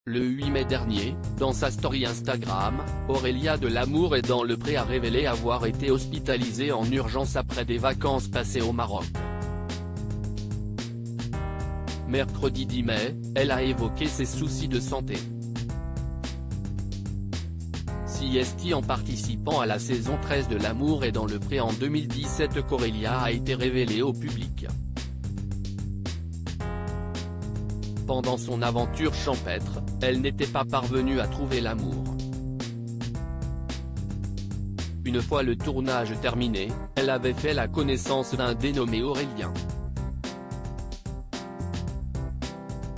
Le 8 mai dernier, dans sa story Instagram, Aurélia de L'Amour est dans le Pré a révélé avoir été hospitalisée en urgence après des vacances passées au Maroc. Mercredi 10 mai, elle a évoqué ses soucis de santé. Si en participant à la saison 13 de L'Amour est dans le Pré en 2017 qu'Aurélia a été révélée au public. Pendant son aventure champêtre, elle n'était pas parvenue à trouver l'amour. Une fois le tournage terminé, elle avait fait la connaissance d'un dénommé Aurélien.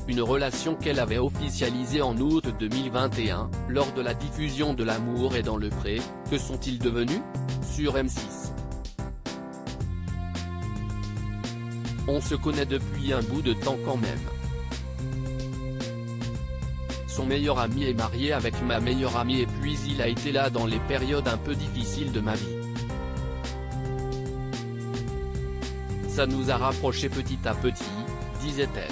Une relation qu'elle avait officialisée en août 2021, lors de la diffusion de L'Amour est dans le Pré. Que sont-ils devenus? Sur M6. On se connaît depuis un bout de temps quand même. Son meilleur ami est marié avec ma meilleure amie et puis il a été là dans les périodes un peu difficiles de ma vie. Ça nous a rapprochés petit à petit, disait-elle.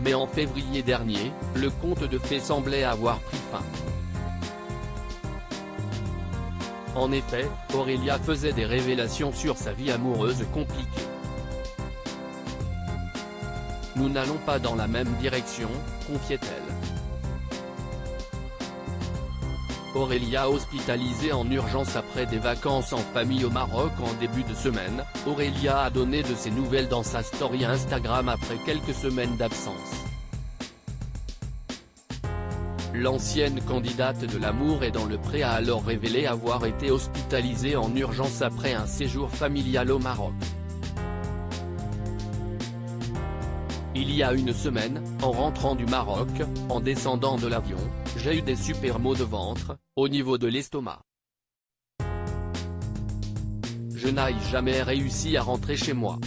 Mais en février dernier, le conte de fées semblait avoir pris fin. En effet, Aurélia faisait des révélations sur sa vie amoureuse compliquée. Nous n'allons pas dans la même direction, confiait-elle. Aurélia hospitalisée en urgence après des vacances en famille au Maroc en début de semaine. Aurélia a donné de ses nouvelles dans sa story Instagram après quelques semaines d'absence. L'ancienne candidate de L'Amour est dans le Pré a alors révélé avoir été hospitalisée en urgence après un séjour familial au Maroc. Il y a une semaine, en rentrant du Maroc, en descendant de l'avion, j'ai eu des super maux de ventre, au niveau de l'estomac. Je n'ai jamais réussi à rentrer chez moi.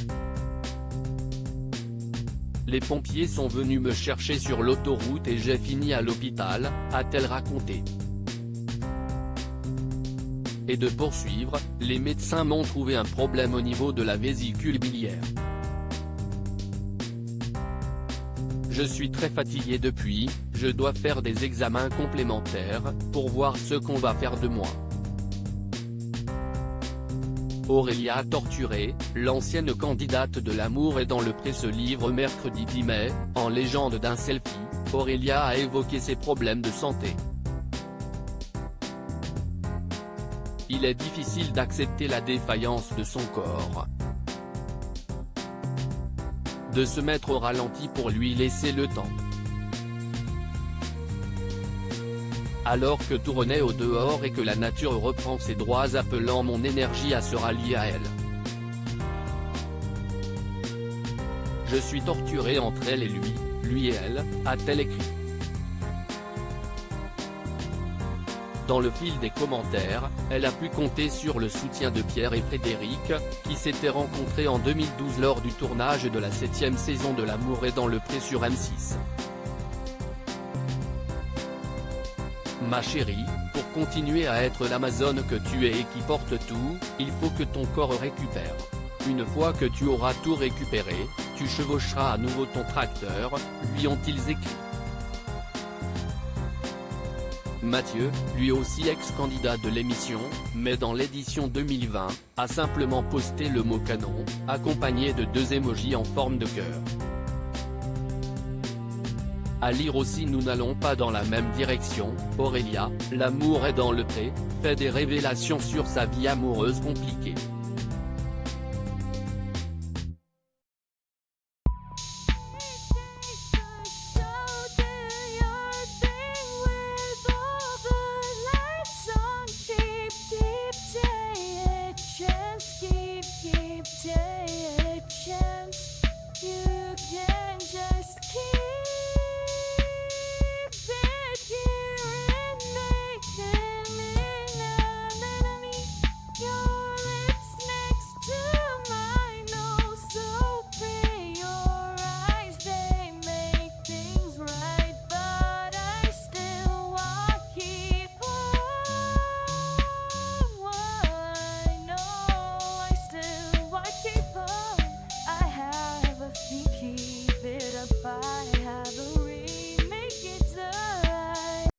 Les pompiers sont venus me chercher sur l'autoroute et j'ai fini à l'hôpital, a-t-elle raconté. Et de poursuivre, les médecins m'ont trouvé un problème au niveau de la vésicule biliaire. Je suis très fatigué depuis, je dois faire des examens complémentaires, pour voir ce qu'on va faire de moi. Aurélia torturée, l'ancienne candidate de L'Amour est dans le Pré se livre mercredi 10 mai, en légende d'un selfie. Aurélia a évoqué ses problèmes de santé. Il est difficile d'accepter la défaillance de son corps. De se mettre au ralenti pour lui laisser le temps. Alors que tout renaît au dehors et que la nature reprend ses droits appelant mon énergie à se rallier à elle. Je suis torturée entre elle et lui et elle, a-t-elle écrit. Dans le fil des commentaires, elle a pu compter sur le soutien de Pierre et Frédéric, qui s'étaient rencontrés en 2012 lors du tournage de la 7e saison de L'Amour est dans le Pré sur M6. Ma chérie, pour continuer à être l'Amazone que tu es et qui porte tout, il faut que ton corps récupère. Une fois que tu auras tout récupéré, tu chevaucheras à nouveau ton tracteur, lui ont-ils écrit. Mathieu, lui aussi ex-candidat de l'émission, mais dans l'édition 2020, a simplement posté le mot canon, accompagné de 2 émojis en forme de cœur. À lire aussi nous n'allons pas dans la même direction. Aurélia, L'Amour est dans le Pré, fait des révélations sur sa vie amoureuse compliquée.